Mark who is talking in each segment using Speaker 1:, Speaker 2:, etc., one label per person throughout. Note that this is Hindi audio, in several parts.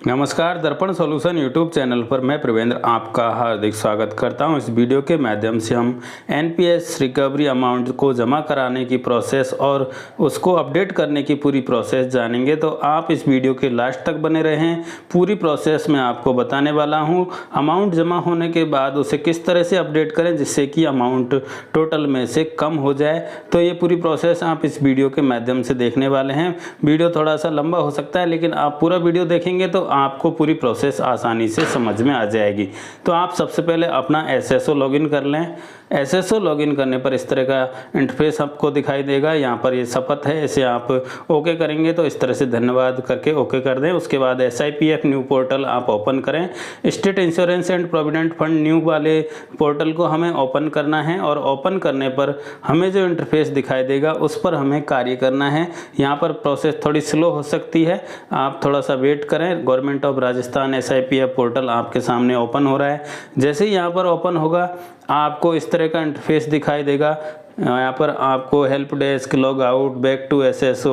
Speaker 1: नमस्कार, दर्पण सॉल्यूशन यूट्यूब चैनल पर मैं प्रवेंद्र आपका हार्दिक स्वागत करता हूं। इस वीडियो के माध्यम से हम एनपीएस रिकवरी अमाउंट को जमा कराने की प्रोसेस और उसको अपडेट करने की पूरी प्रोसेस जानेंगे। तो आप इस वीडियो के लास्ट तक बने रहें। पूरी प्रोसेस मैं आपको बताने वाला हूं। अमाउंट जमा होने के बाद उसे किस तरह से अपडेट करें जिससे कि अमाउंट टोटल में से कम हो जाए। तो ये पूरी प्रोसेस आप इस वीडियो के माध्यम से देखने वाले हैं। वीडियो थोड़ा सा लंबा हो सकता है, लेकिन आप पूरा वीडियो देखेंगे तो आपको पूरी प्रोसेस आसानी से समझ में आ जाएगी। तो आप सबसे पहले अपना एसएसओ लॉगिन कर लें। एसएसओ लॉगिन करने पर इस तरह का इंटरफेस आपको दिखाई देगा। यहाँ पर ये शपथ है, इसे आप ओके करेंगे तो इस तरह से धन्यवाद करके ओके कर दें। उसके बाद SIPF न्यू पोर्टल आप ओपन करें। State insurance and provident fund new वाले पोर्टल को हमें ओपन करना है और ओपन करने पर हमें जो इंटरफेस दिखाई देगा उस पर हमें कार्य करना है। यहाँ पर प्रोसेस थोड़ी स्लो हो सकती है, आप थोड़ा सा वेट करें। Government of Rajasthan SIPF portal आपके सामने ओपन हो रहा है। जैसे ही यहाँ पर ओपन होगा आपको इस तरह का इंटरफेस दिखाई देगा। यहाँ पर आपको help desk, log out, back to SSO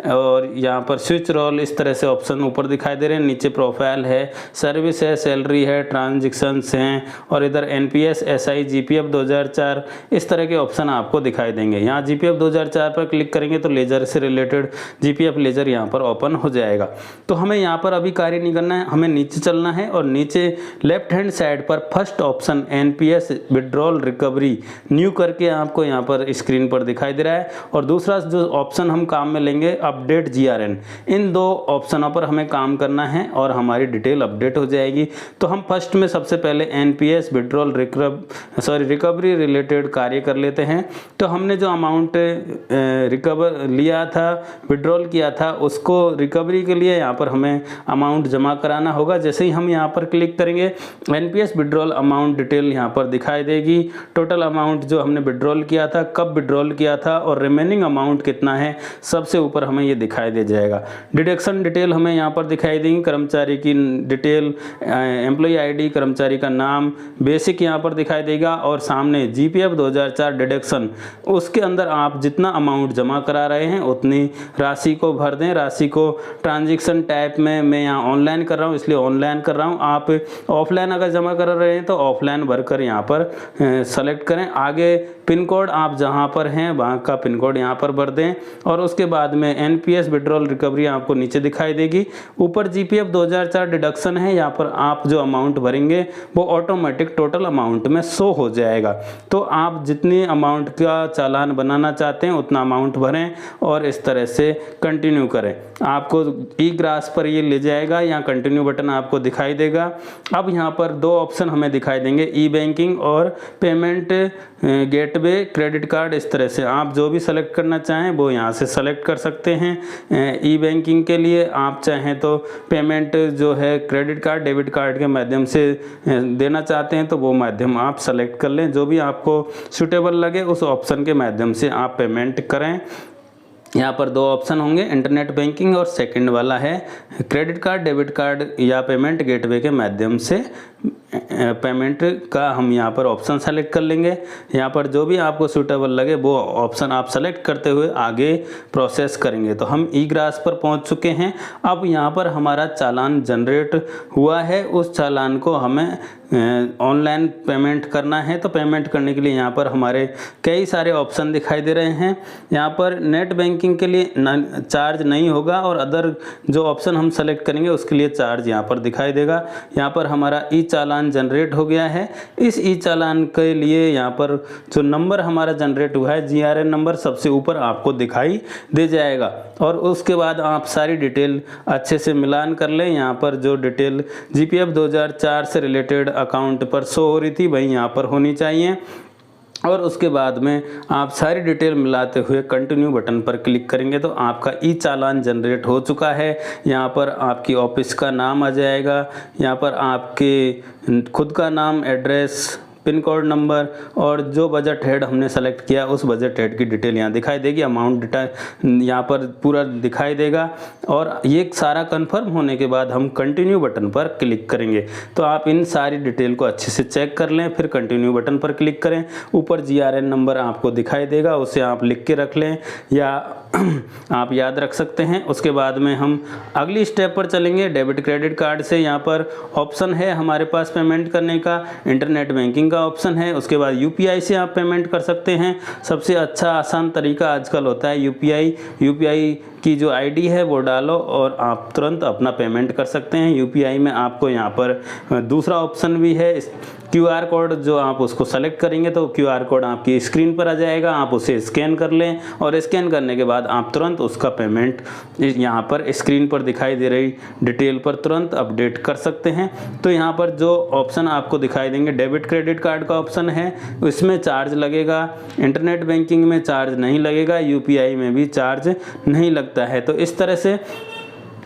Speaker 1: और यहाँ पर स्विच रोल इस तरह से ऑप्शन ऊपर दिखाई दे रहे हैं। नीचे प्रोफाइल है, सर्विस है, सैलरी है, ट्रांजेक्शन्स हैं और इधर NPS SI GPF 2004 इस तरह के ऑप्शन आपको दिखाई देंगे। यहाँ GPF 2004 पर क्लिक करेंगे तो लेजर से रिलेटेड GPF लेजर यहाँ पर ओपन हो जाएगा। तो हमें यहाँ पर अभी कार्य नहीं करना है, हमें नीचे चलना है और नीचे लेफ्ट हैंड साइड पर first option NPS withdrawal recovery new करके आपको यहाँ पर स्क्रीन पर दिखाई दे रहा है। और दूसरा जो ऑप्शन हम काम में लेंगे अपडेट GRN, इन दो ऑप्शनों पर हमें काम करना है और हमारी डिटेल अपडेट हो जाएगी। तो हम फर्स्ट में सबसे पहले NPS विड्रॉल रिकवरी रिलेटेड कार्य कर लेते हैं। तो हमने जो अमाउंट रिकवर लिया था, विड्रॉल किया था, उसको रिकवरी के लिए यहाँ पर हमें अमाउंट जमा कराना होगा। जैसे ही हम यहाँ पर क्लिक करेंगे NPS विड्रॉल अमाउंट डिटेल यहाँ पर दिखाई देगी। टोटल अमाउंट जो हमने विड्रॉल किया था, कब विड्रॉल किया था और रिमेनिंग अमाउंट कितना है, सबसे ऊपर हमें ये दिखाई दे जाएगा। डिडक्शन डिटेल हमें यहाँ पर दिखाई देंगी, कर्मचारी की डिटेल, एम्प्लॉय ID, कर्मचारी का नाम, बेसिक यहाँ पर दिखाई देगा और सामने GPF 2004 डिडक्शन, उसके अंदर आप जितना अमाउंट जमा करा रहे हैं उतनी राशि को भर दें। राशि को ट्रांजेक्शन टाइप में मैं यहाँ ऑनलाइन कर रहा हूँ इसलिए ऑनलाइन कर रहा हूँ। आप ऑफलाइन अगर जमा कर रहे हैं तो ऑफलाइन भरकर यहाँ पर सेलेक्ट करें। आगे पिन कोड आप जहाँ पर हैं वहाँ का पिन कोड यहाँ पर भर दें और उसके बाद में NPS विड्रॉल रिकवरी आपको नीचे दिखाई देगी। ऊपर GPF 2004 डिडक्शन है, यहाँ पर आप जो अमाउंट भरेंगे वो ऑटोमेटिक टोटल अमाउंट में शो हो जाएगा। तो आप जितनी अमाउंट का चालान बनाना चाहते हैं उतना अमाउंट भरें और इस तरह से कंटिन्यू करें। आपको ई-ग्रास पर ये ले जाएगा, यहाँ कंटिन्यू बटन आपको दिखाई देगा। अब यहाँ पर दो ऑप्शन हमें दिखाई देंगे, ई-बैंकिंग और पेमेंट गेटवे क्रेडिट कार्ड। इस तरह से आप जो भी सेलेक्ट करना चाहें वो यहाँ से सेलेक्ट कर सकते हैं। ई-बैंकिंग के लिए आप चाहें तो पेमेंट जो है क्रेडिट कार्ड, डेबिट कार्ड के माध्यम से देना चाहते हैं तो वो माध्यम आप सेलेक्ट कर लें। जो भी आपको सूटेबल लगे उस ऑप्शन के माध्यम से आप पेमेंट करें। यहाँ पर दो ऑप्शन होंगे, इंटरनेट बैंकिंग और सेकंड वाला है क्रेडिट कार्ड, डेबिट कार्ड या पेमेंट गेटवे के माध्यम से पेमेंट का हम यहाँ पर ऑप्शन सेलेक्ट कर लेंगे। यहाँ पर जो भी आपको सूटेबल लगे वो ऑप्शन आप सेलेक्ट करते हुए आगे प्रोसेस करेंगे। तो हम ई-ग्रास पर पहुँच चुके हैं। अब यहाँ पर हमारा चालान जनरेट हुआ है, उस चालान को हमें ऑनलाइन पेमेंट करना है। तो पेमेंट करने के लिए यहाँ पर हमारे कई सारे ऑप्शन दिखाई दे रहे हैं। यहाँ पर नेट बैंकिंग के लिए चार्ज नहीं होगा और अदर जो ऑप्शन हम सेलेक्ट करेंगे उसके लिए चार्ज यहाँ पर दिखाई देगा। यहाँ पर हमारा ई चालान जनरेट हो गया है। इस ई चालान के लिए यहाँ पर जो नंबर हमारा जनरेट हुआ है GRN नंबर सबसे ऊपर आपको दिखाई दे जाएगा और उसके बाद आप सारी डिटेल अच्छे से मिलान कर लें। यहाँ पर जो डिटेल GPF 2004 से रिलेटेड अकाउंट पर शो हो रही थी वही यहाँ पर होनी चाहिए और उसके बाद में आप सारी डिटेल मिलाते हुए कंटिन्यू बटन पर क्लिक करेंगे तो आपका ई चालान जनरेट हो चुका है। यहाँ पर आपकी ऑफिस का नाम आ जाएगा, यहाँ पर आपके खुद का नाम, एड्रेस, पिन कोड नंबर और जो बजट हेड हमने सेलेक्ट किया उस बजट हेड की डिटेल यहाँ दिखाई देगी, अमाउंट डिटेल यहाँ पर पूरा दिखाई देगा। और ये सारा कंफर्म होने के बाद हम कंटिन्यू बटन पर क्लिक करेंगे। तो आप इन सारी डिटेल को अच्छे से चेक कर लें, फिर कंटिन्यू बटन पर क्लिक करें। ऊपर GRN नंबर आपको दिखाई देगा, उसे आप लिख के रख लें या आप याद रख सकते हैं। उसके बाद में हम अगली स्टेप पर चलेंगे। डेबिट क्रेडिट कार्ड से यहाँ पर ऑप्शन है हमारे पास पेमेंट करने का, इंटरनेट बैंकिंग का ऑप्शन है। उसके बाद UPI से आप पेमेंट कर सकते हैं। सबसे अच्छा आसान तरीका आजकल होता है UPI की जो ID है वो डालो और आप तुरंत अपना पेमेंट कर सकते हैं। UPI में आपको यहाँ पर दूसरा ऑप्शन भी है, QR कोड, जो आप उसको सेलेक्ट करेंगे तो QR कोड आपकी स्क्रीन पर आ जाएगा, आप उसे स्कैन कर लें और स्कैन करने के बाद आप तुरंत उसका पेमेंट यहाँ पर स्क्रीन पर दिखाई दे रही डिटेल पर तुरंत अपडेट कर सकते हैं। तो यहाँ पर जो ऑप्शन आपको दिखाई देंगे, डेबिट क्रेडिट कार्ड का ऑप्शन है, इसमें चार्ज लगेगा, इंटरनेट बैंकिंग में चार्ज नहीं लगेगा, UPI में भी चार्ज नहीं लगता है। तो इस तरह से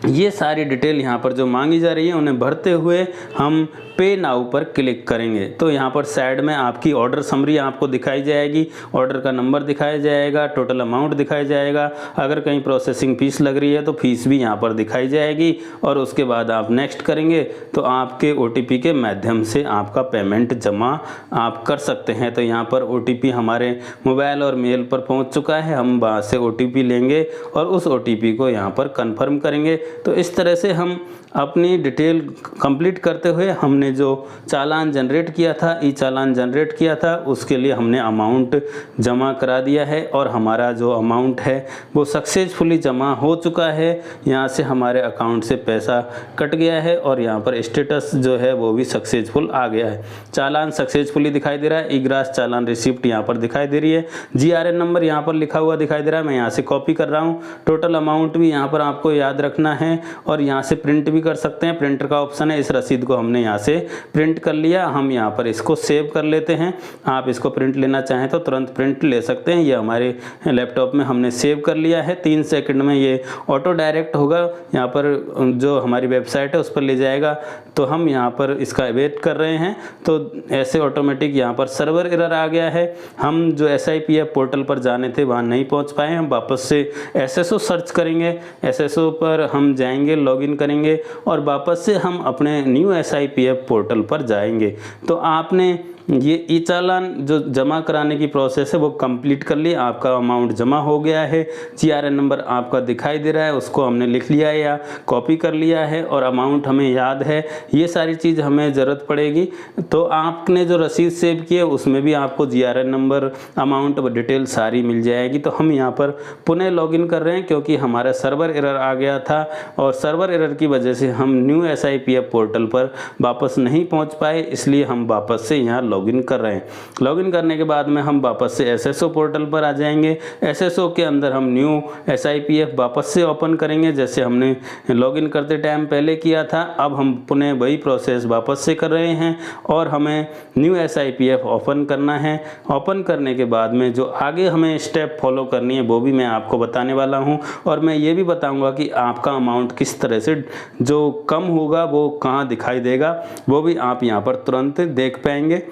Speaker 1: ये सारी डिटेल यहाँ पर जो मांगी जा रही है उन्हें भरते हुए हम पे नाउ पर क्लिक करेंगे। तो यहाँ पर साइड में आपकी ऑर्डर समरी आपको दिखाई जाएगी, ऑर्डर का नंबर दिखाया जाएगा, टोटल अमाउंट दिखाया जाएगा, अगर कहीं प्रोसेसिंग फीस लग रही है तो फीस भी यहाँ पर दिखाई जाएगी। और उसके बाद आप नेक्स्ट करेंगे तो आपके OTP के माध्यम से आपका पेमेंट जमा आप कर सकते हैं। तो यहाँ पर OTP हमारे मोबाइल और मेल पर पहुँच चुका है, हम वहाँ से OTP लेंगे और उस OTP को यहाँ पर कन्फर्म करेंगे। तो इस तरह से हम अपनी डिटेल कंप्लीट करते हुए हमने जो चालान जनरेट किया था, चालान जनरेट किया था, उसके लिए हमने अमाउंट जमा करा दिया है और हमारा जो अमाउंट है वो सक्सेसफुली जमा हो चुका है। यहाँ से हमारे अकाउंट से पैसा कट गया है और यहाँ पर स्टेटस जो है वो भी सक्सेसफुल आ गया है। चालान सक्सेसफुली दिखाई दे रहा है, इग्रास चालान रिसिप्ट यहाँ पर दिखाई दे रही है, GRN नंबर यहाँ पर लिखा हुआ दिखाई दे रहा है, मैं यहाँ से कॉपी कर रहा हूँ। टोटल अमाउंट भी यहाँ पर आपको याद रखना है और यहाँ से प्रिंट भी कर सकते हैं, प्रिंटर का ऑप्शन है। इस रसीद को हमने यहाँ से प्रिंट कर लिया, हम यहाँ पर इसको सेव कर लेते हैं। आप इसको प्रिंट लेना चाहें तो तुरंत प्रिंट ले सकते हैं, ये हमारे लैपटॉप में हमने सेव कर लिया है। 3 सेकंड में ये ऑटो डायरेक्ट होगा, यहाँ पर जो हमारी वेबसाइट है उस पर ले जाएगा। तो हम यहाँ पर इसका वेट कर रहे हैं, तो ऐसे ऑटोमेटिक यहाँ पर सर्वर एरर आ गया है। हम जो SIPF पोर्टल पर जाने थे वहाँ नहीं पहुँच पाए, हम वापस से SSO सर्च करेंगे, SSO पर हम जाएंगे, लॉगिन करेंगे और वापस से हम अपने न्यू SIPF पोर्टल पर जाएंगे। तो आपने ये चालान जो जमा कराने की प्रोसेस है वो कंप्लीट कर ली, आपका अमाउंट जमा हो गया है, GRN नंबर आपका दिखाई दे रहा है, उसको हमने लिख लिया है या कॉपी कर लिया है और अमाउंट हमें याद है। ये सारी चीज़ हमें ज़रूरत पड़ेगी। तो आपने जो रसीद सेव की है उसमें भी आपको GRN नंबर, अमाउंट डिटेल सारी मिल जाएगी। तो हम यहाँ पर पुनः लॉगिन कर रहे हैं क्योंकि हमारा सर्वर एरर आ गया था और सर्वर एरर की वजह से हम न्यू SIPF पोर्टल पर वापस नहीं पहुँच पाए, इसलिए हम वापस से यहाँ लॉगिन कर रहे हैं। लॉगिन करने के बाद में हम वापस से SSO पोर्टल पर आ जाएंगे। SSO के अंदर हम न्यू SIPF वापस से ओपन करेंगे, जैसे हमने लॉगिन करते टाइम पहले किया था। अब हम पुनः वही प्रोसेस वापस से कर रहे हैं और हमें न्यू SIPF ओपन करना है। ओपन करने के बाद में जो आगे हमें स्टेप फॉलो करनी है वो भी मैं आपको बताने वाला हूँ और मैं ये भी बताऊँगा कि आपका अमाउंट किस तरह से जो कम होगा वो कहाँ दिखाई देगा, वो भी आप यहाँ पर तुरंत देख पाएंगे।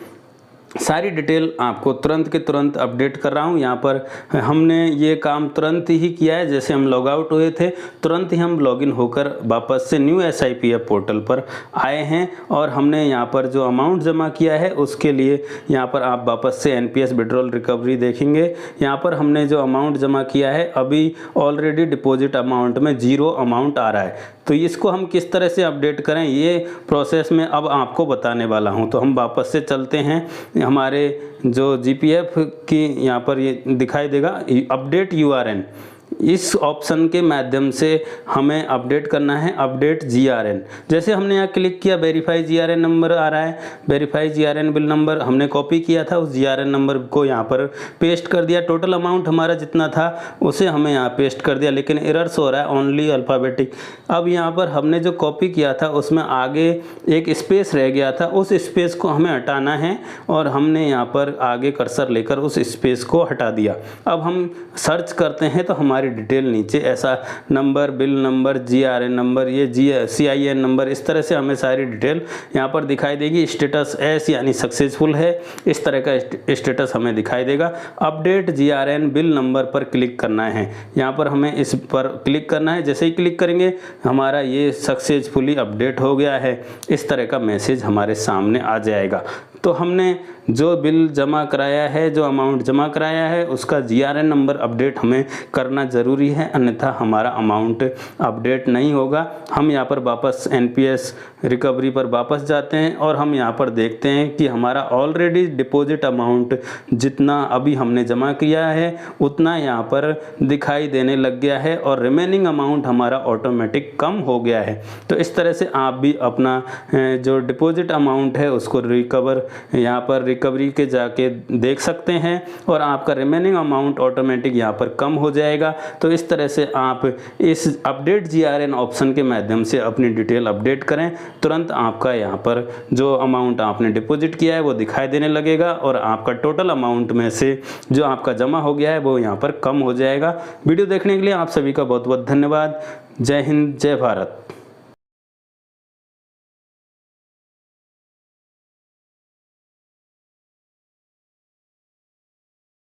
Speaker 1: सारी डिटेल आपको तुरंत के तुरंत अपडेट कर रहा हूँ। यहाँ पर हमने ये काम तुरंत ही किया है, जैसे हम लॉग आउट हुए थे तुरंत ही हम लॉगिन होकर वापस से न्यू SIPF पोर्टल पर आए हैं और हमने यहाँ पर जो अमाउंट जमा किया है उसके लिए यहाँ पर आप वापस से NPS विड्रॉल रिकवरी देखेंगे। यहाँ पर हमने जो अमाउंट जमा किया है अभी ऑलरेडी डिपॉजिट अमाउंट में 0 अमाउंट आ रहा है। तो इसको हम किस तरह से अपडेट करें ये प्रोसेस में अब आपको बताने वाला हूँ। तो हम वापस से चलते हैं, हमारे जो GPF की यहाँ पर ये दिखाई देगा अपडेट URN, इस ऑप्शन के माध्यम से हमें अपडेट करना है, अपडेट GRN। जैसे हमने यहाँ क्लिक किया वेरीफाई GRN नंबर आ रहा है, वेरीफाई GRN बिल नंबर हमने कॉपी किया था, उस GRN नंबर को यहाँ पर पेस्ट कर दिया। टोटल अमाउंट हमारा जितना था उसे हमें यहाँ पेस्ट कर दिया, लेकिन एरर्स हो रहा है ओनली अल्फ़ाबेटिक। अब यहाँ पर हमने जो कॉपी किया था उसमें आगे एक स्पेस रह गया था, उस स्पेस को हमें हटाना है और हमने यहाँ पर आगे कर्सर लेकर उस स्पेस को हटा दिया। अब हम सर्च करते हैं तो हमारी हमारी डिटेल नीचे ऐसा number, bill number, GRN number, ये CIN नंबर, इस तरह से हमें सारी डिटेल यहाँ पर दिखाई देगी। स्टेटस एस यानी सक्सेसफुल है, इस तरह का स्टेटस हमें दिखाई देगा। अपडेट GRN बिल नंबर पर क्लिक करना है, यहाँ पर हमें इस पर क्लिक करना है। जैसे ही क्लिक करेंगे हमारा ये सक्सेसफुली अपडेट हो गया है, इस तरह का मैसेज हमारे सामने आ जाएगा। तो हमने जो बिल जमा कराया है, जो अमाउंट जमा कराया है, उसका GRN नंबर अपडेट हमें करना ज़रूरी है, अन्यथा हमारा अमाउंट अपडेट नहीं होगा। हम यहाँ पर वापस NPS रिकवरी पर वापस जाते हैं और हम यहाँ पर देखते हैं कि हमारा ऑलरेडी डिपॉजिट अमाउंट जितना अभी हमने जमा किया है उतना यहाँ पर दिखाई देने लग गया है और रिमेनिंग अमाउंट हमारा ऑटोमेटिक कम हो गया है। तो इस तरह से आप भी अपना जो डिपॉजिट अमाउंट है उसको रिकवर यहाँ पर रिकवरी के जाके देख सकते हैं और आपका रिमेनिंग अमाउंट ऑटोमेटिक यहाँ पर कम हो जाएगा। तो इस तरह से आप इस अपडेट GRN ऑप्शन के माध्यम से अपनी डिटेल अपडेट करें, तुरंत आपका यहाँ पर जो अमाउंट आपने डिपॉजिट किया है वो दिखाई देने लगेगा और आपका टोटल अमाउंट में से जो आपका जमा हो गया है वो यहाँ पर कम हो जाएगा। वीडियो देखने के लिए आप सभी का बहुत बहुत धन्यवाद। जय हिंद, जय भारत।